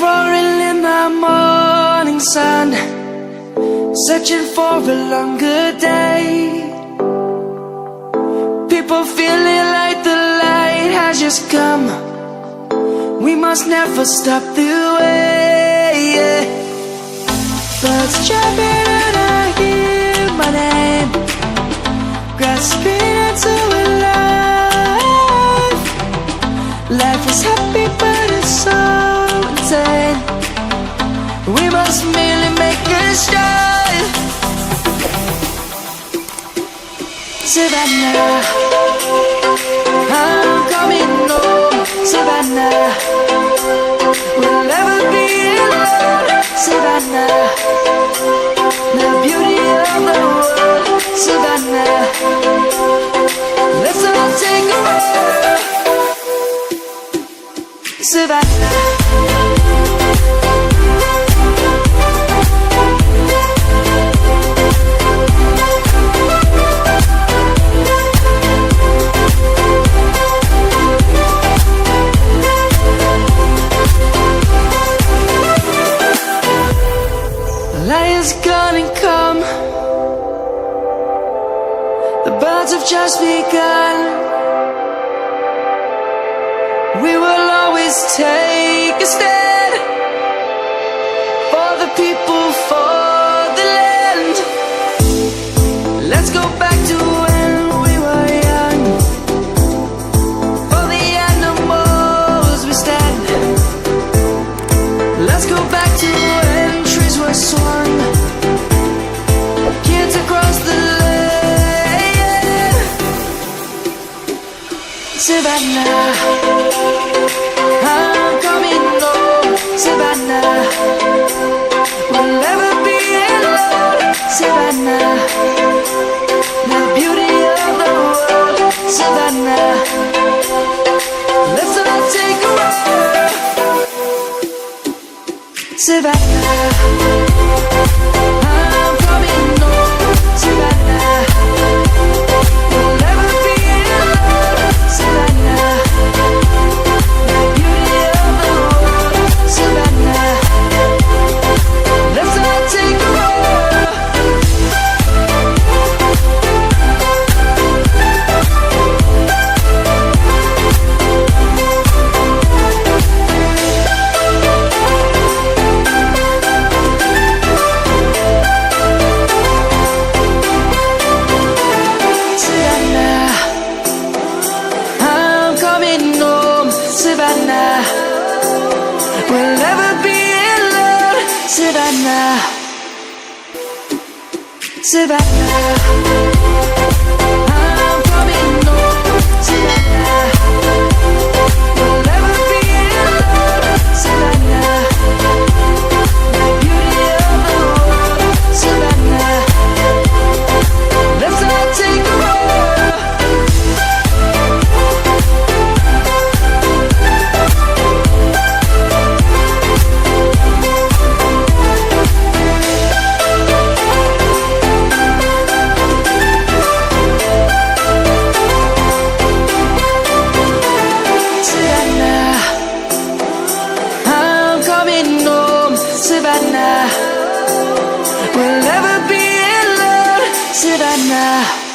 roaring in the morning sun, searching for a longer day. People feeling like the light has just come. We must never stop the way, yeah. Birds chirping and I hear my name, grasping into a life. Life is happy but it's so insane. We must merely make a start. Savannah, I'm coming home. Savannah, we'll never be alone. Savannah, the beauty of the world. Savannah, let's all take a ride. Savannah, lion's gonna come. The birds have just begun. We will always take a stand for the people, for the land. Let's go back to when we were young. For the animals we stand. Let's go back to when trees were swung, kids across the land. Savannah, I'm coming home. Savannah, we'll never be alone. Savannah, the beauty of the world. Savannah, let's all take a ride. Savannah, I'm coming home. Savannah, we'll never be alone. Savannah, the beauty of the world. Savannah, let's all take a ride. Savannah, we'll never be alone. Savannah, Savannah, I'm coming home. Savannah, we'll never be alone. Savannah, the beauty of the world. Savannah, let's all take a ride. Savannah, we'll never be alone. Savannah.